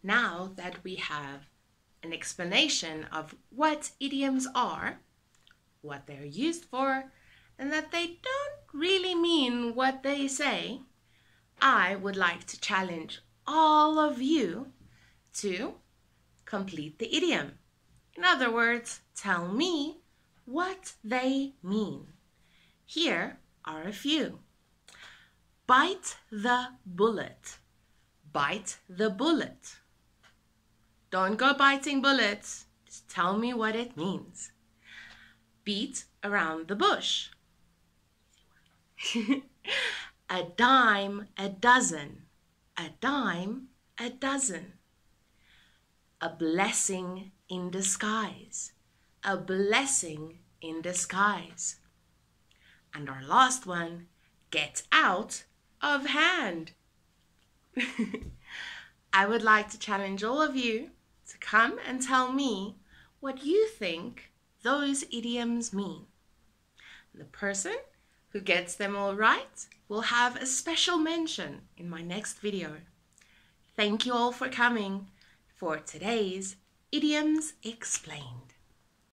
Now that we have an explanation of what idioms are, what they're used for, and that they don't really mean what they say, I would like to challenge all of you to complete the idiom. In other words, tell me what they mean. Here are a few. Bite the bullet. Bite the bullet. Don't go biting bullets. Just tell me what it means. Beat around the bush. A dime a dozen. A dime a dozen. A blessing in disguise. A blessing in disguise. And our last one, get out of hand. I would like to challenge all of you to come and tell me what you think those idioms mean. The person who gets them all right will have a special mention in my next video. Thank you all for coming for today's Idioms Explained.